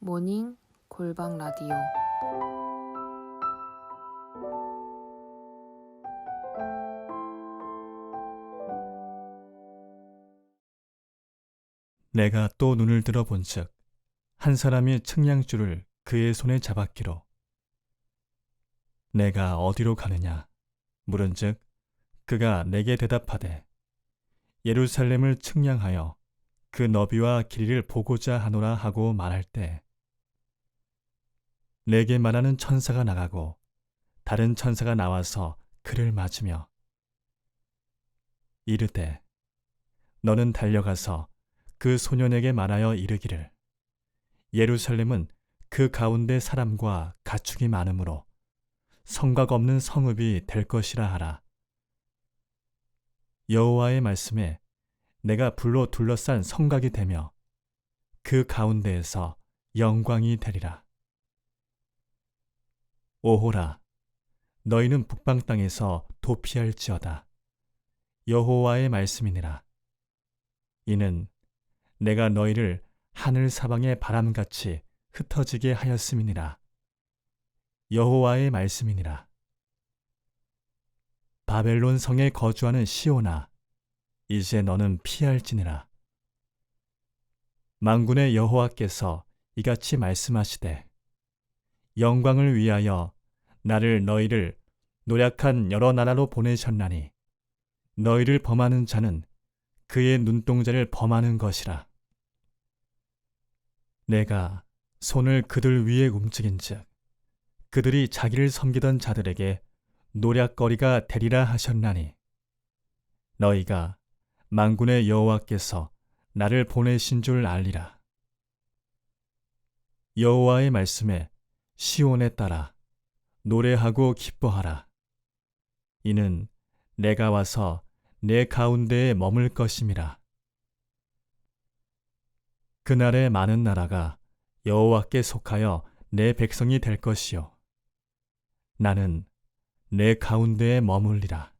모닝 골방 라디오. 내가 또 눈을 들어 본즉 한 사람이 측량줄을 그의 손에 잡았기로 내가 어디로 가느냐 물은즉 그가 내게 대답하되 예루살렘을 측량하여 그 너비와 길이를 보고자 하노라 하고 말할 때 내게 말하는 천사가 나가고 다른 천사가 나와서 그를 맞으며 이르되 너는 달려가서 그 소년에게 말하여 이르기를 예루살렘은 그 가운데 사람과 가축이 많으므로 성곽 없는 성읍이 될 것이라 하라. 여호와의 말씀에 내가 불로 둘러싼 성곽이 되며 그 가운데에서 영광이 되리라. 오호라, 너희는 북방 땅에서 도피할지어다. 여호와의 말씀이니라. 이는 내가 너희를 하늘 사방의 바람같이 흩어지게 하였음이니라. 여호와의 말씀이니라. 바벨론 성에 거주하는 시온아, 이제 너는 피할지니라. 만군의 여호와께서 이같이 말씀하시되 영광을 위하여 나를 너희를 노략한 여러 나라로 보내셨나니 너희를 범하는 자는 그의 눈동자를 범하는 것이라. 내가 손을 그들 위에 움직인즉 그들이 자기를 섬기던 자들에게 노략거리가 되리라 하셨나니 너희가 만군의 여호와께서 나를 보내신 줄 알리라. 여호와의 말씀에 시온에 따라 노래하고 기뻐하라. 이는 내가 와서 내 가운데에 머물 것임이라. 그날에 많은 나라가 여호와께 속하여 내 백성이 될 것이요 나는 내 가운데에 머물리라.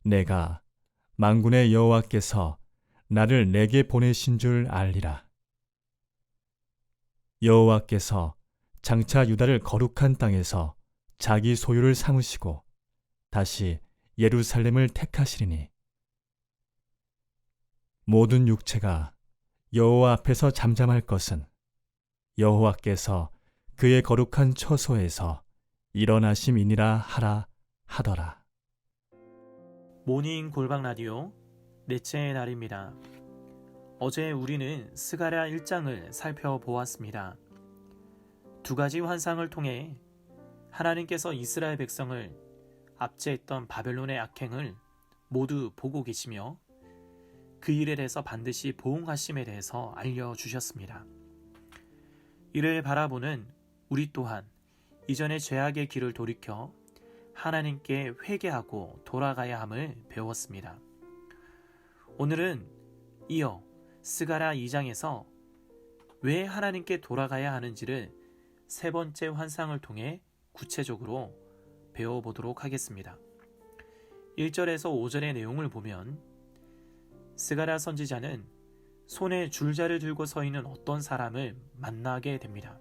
내가 만군의 여호와께서 나를 내게 보내신 줄 알리라. 여호와께서 장차 유다를 거룩한 땅에서 자기 소유를 삼으시고 다시 예루살렘을 택하시리니 모든 육체가 여호와 앞에서 잠잠할 것은 여호와께서 그의 거룩한 처소에서 일어나심이니라 하라 하더라. 모닝 골방 라디오 넷째 날입니다. 어제 우리는 스가랴 1장을 살펴보았습니다. 두 가지 환상을 통해 하나님께서 이스라엘 백성을 압제했던 바벨론의 악행을 모두 보고 계시며 그 일에 대해서 반드시 보응하심에 대해서 알려주셨습니다. 이를 바라보는 우리 또한 이전의 죄악의 길을 돌이켜 하나님께 회개하고 돌아가야 함을 배웠습니다. 오늘은 이어 스가랴 2장에서 왜 하나님께 돌아가야 하는지를 세 번째 환상을 통해 구체적으로 배워보도록 하겠습니다. 1절에서 5절의 내용을 보면 스가랴 선지자는 손에 줄자를 들고 서 있는 어떤 사람을 만나게 됩니다.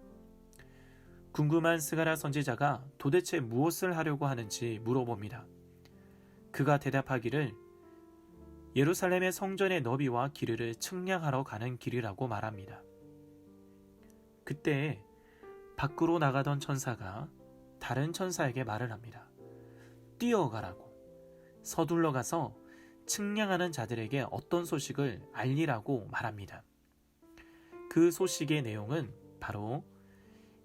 궁금한 스가랴 선지자가 도대체 무엇을 하려고 하는지 물어봅니다. 그가 대답하기를 예루살렘의 성전의 너비와 길이를 측량하러 가는 길이라고 말합니다. 그때 밖으로 나가던 천사가 다른 천사에게 말을 합니다. 뛰어가라고, 서둘러 가서 측량하는 자들에게 어떤 소식을 알리라고 말합니다. 그 소식의 내용은 바로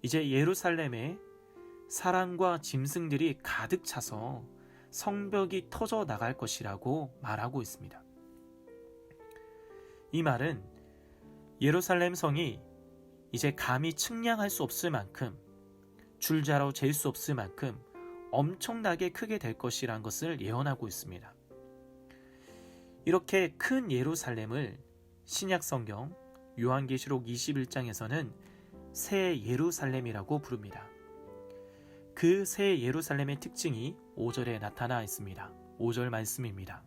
이제 예루살렘에 사람과 짐승들이 가득 차서 성벽이 터져 나갈 것이라고 말하고 있습니다. 이 말은 예루살렘 성이 이제 감히 측량할 수 없을 만큼, 줄자로 잴 수 없을 만큼 엄청나게 크게 될 것이라는 것을 예언하고 있습니다. 이렇게 큰 예루살렘을 신약성경 요한계시록 21장에서는 새 예루살렘이라고 부릅니다. 그 새 예루살렘의 특징이 5절에 나타나 있습니다. 5절 말씀입니다.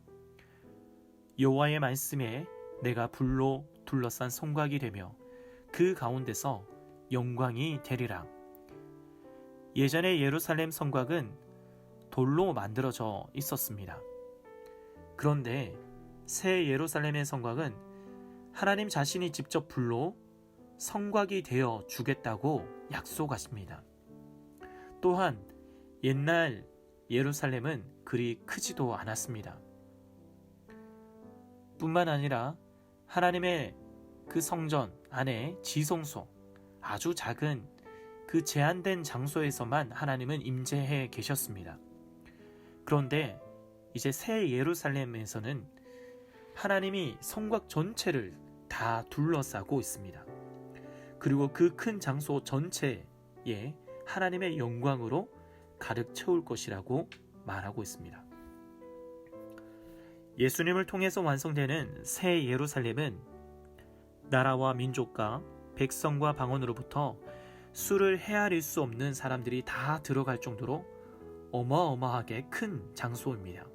여호와의 말씀에 내가 불로 둘러싼 성곽이 되며 그 가운데서 영광이 되리라. 예전에 예루살렘 성곽은 돌로 만들어져 있었습니다. 그런데 새 예루살렘의 성곽은 하나님 자신이 직접 불로 성곽이 되어 주겠다고 약속하십니다. 또한 옛날 예루살렘은 그리 크지도 않았습니다. 뿐만 아니라 하나님의 그 성전 안에 지성소, 아주 작은 그 제한된 장소에서만 하나님은 임재해 계셨습니다. 그런데 이제 새 예루살렘에서는 하나님이 성곽 전체를 다 둘러싸고 있습니다. 그리고 그 큰 장소 전체에 하나님의 영광으로 가득 채울 것이라고 말하고 있습니다. 예수님을 통해서 완성되는 새 예루살렘은 나라와 민족과 백성과 방언으로부터 수를 헤아릴 수 없는 사람들이 다 들어갈 정도로 어마어마하게 큰 장소입니다.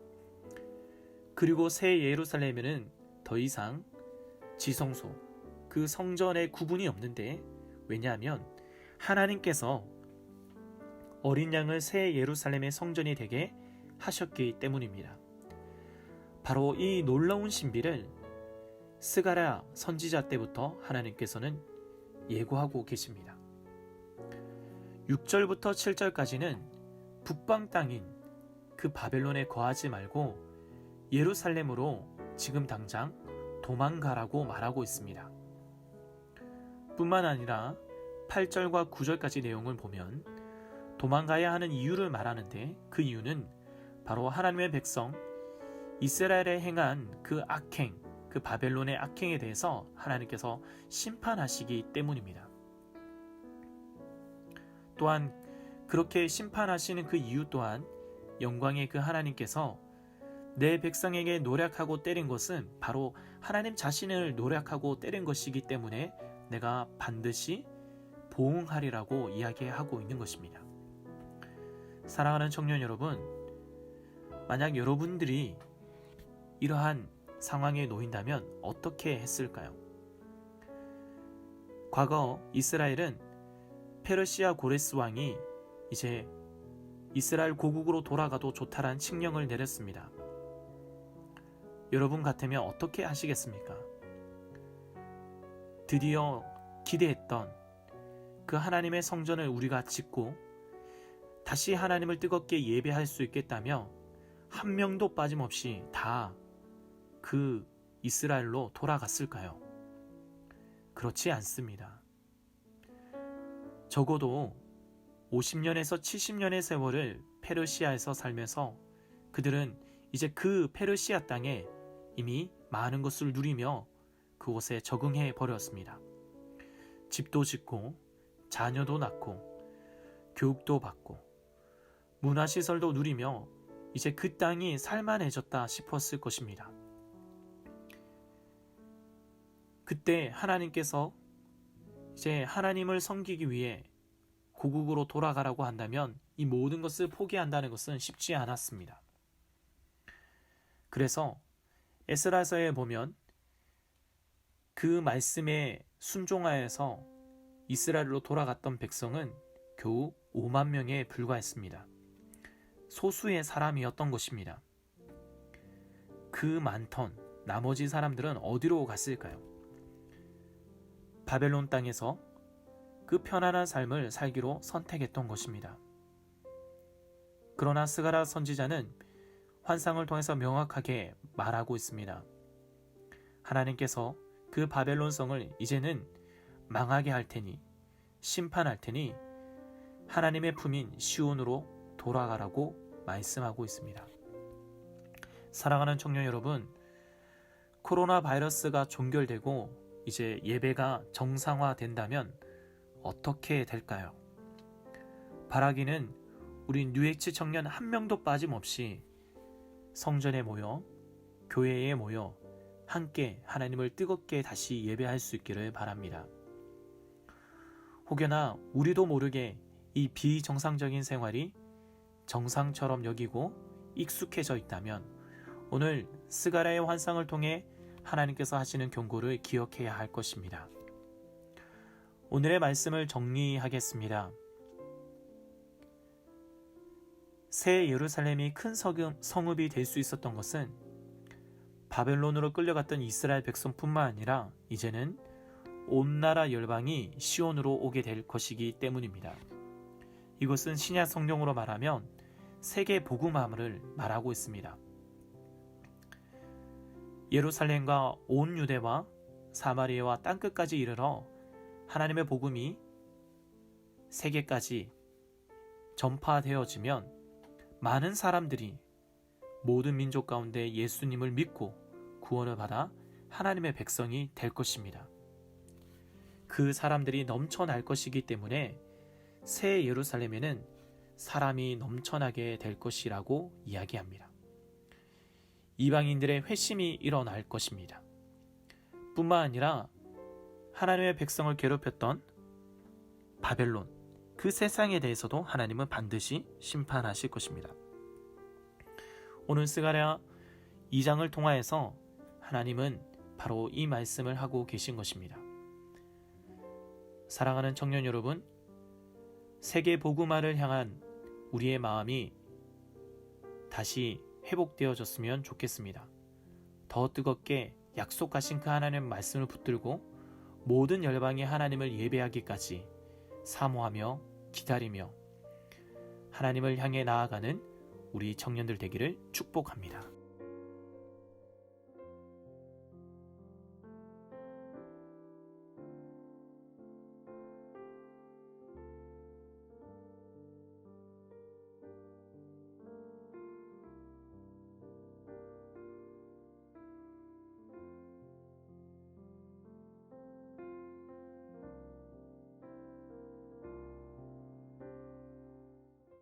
그리고 새 예루살렘에는 더 이상 지성소, 그 성전의 구분이 없는데, 왜냐하면 하나님께서 어린 양을 새 예루살렘의 성전이 되게 하셨기 때문입니다. 바로 이 놀라운 신비를 스가랴 선지자 때부터 하나님께서는 예고하고 계십니다. 6절부터 7절까지는 북방 땅인 그 바벨론에 거하지 말고 예루살렘으로 지금 당장 도망가라고 말하고 있습니다. 뿐만 아니라 8절과 9절까지 내용을 보면 도망가야 하는 이유를 말하는데, 그 이유는 바로 하나님의 백성 이스라엘에 행한 그 악행, 그 바벨론의 악행에 대해서 하나님께서 심판하시기 때문입니다. 또한 그렇게 심판하시는 그 이유 또한 영광의 그 하나님께서 내 백성에게 노력하고 때린 것은 바로 하나님 자신을 노력하고 때린 것이기 때문에 내가 반드시 보응하리라고 이야기하고 있는 것입니다. 사랑하는 청년 여러분, 만약 여러분들이 이러한 상황에 놓인다면 어떻게 했을까요? 과거 이스라엘은 페르시아 고레스 왕이 이제 이스라엘 고국으로 돌아가도 좋다란 칙령을 내렸습니다. 여러분 같으면 어떻게 하시겠습니까? 드디어 기대했던 그 하나님의 성전을 우리가 짓고 다시 하나님을 뜨겁게 예배할 수 있겠다며 한 명도 빠짐없이 다 그 이스라엘로 돌아갔을까요? 그렇지 않습니다. 적어도 50년에서 70년의 세월을 페르시아에서 살면서 그들은 이제 그 페르시아 땅에 이미 많은 것을 누리며 그곳에 적응해 버렸습니다. 집도 짓고 자녀도 낳고 교육도 받고 문화시설도 누리며 이제 그 땅이 살만해졌다 싶었을 것입니다. 그때 하나님께서 이제 하나님을 섬기기 위해 고국으로 돌아가라고 한다면 이 모든 것을 포기한다는 것은 쉽지 않았습니다. 그래서 에스라서에 보면 그 말씀에 순종하여서 이스라엘로 돌아갔던 백성은 겨우 5만 명에 불과했습니다. 소수의 사람이었던 것입니다. 그 많던 나머지 사람들은 어디로 갔을까요? 바벨론 땅에서 그 편안한 삶을 살기로 선택했던 것입니다. 그러나 스가랴 선지자는 환상을 통해서 명확하게 말하고 있습니다. 하나님께서 그 바벨론 성을 이제는 망하게 할 테니, 심판할 테니 하나님의 품인 시온으로 돌아가라고 말씀하고 있습니다. 사랑하는 청년 여러분, 코로나 바이러스가 종결되고 이제 예배가 정상화된다면 어떻게 될까요? 바라기는 우리 뉴에이치 청년 한 명도 빠짐없이 성전에 모여, 교회에 모여 함께 하나님을 뜨겁게 다시 예배할 수 있기를 바랍니다. 혹여나 우리도 모르게 이 비정상적인 생활이 정상처럼 여기고 익숙해져 있다면 오늘 스가랴의 환상을 통해 하나님께서 하시는 경고를 기억해야 할 것입니다. 오늘의 말씀을 정리하겠습니다. 새 예루살렘이 큰 성읍이 될 수 있었던 것은 바벨론으로 끌려갔던 이스라엘 백성뿐만 아니라 이제는 온 나라 열방이 시온으로 오게 될 것이기 때문입니다. 이것은 신약 성경으로 말하면 세계 복음화를 말하고 있습니다. 예루살렘과 온 유대와 사마리아와 땅끝까지 이르러 하나님의 복음이 세계까지 전파되어지면 많은 사람들이 모든 민족 가운데 예수님을 믿고 구원을 받아 하나님의 백성이 될 것입니다. 그 사람들이 넘쳐날 것이기 때문에 새 예루살렘에는 사람이 넘쳐나게 될 것이라고 이야기합니다. 이방인들의 회심이 일어날 것입니다. 뿐만 아니라 하나님의 백성을 괴롭혔던 바벨론, 그 세상에 대해서도 하나님은 반드시 심판하실 것입니다. 오늘 스가랴 2장을 통하여서 하나님은 바로 이 말씀을 하고 계신 것입니다. 사랑하는 청년 여러분, 세계 복음화를 향한 우리의 마음이 다시 회복되어졌으면 좋겠습니다. 더 뜨겁게 약속하신 그 하나님의 말씀을 붙들고 모든 열방이 하나님을 예배하기까지 사모하며 기다리며 하나님을 향해 나아가는 우리 청년들 되기를 축복합니다.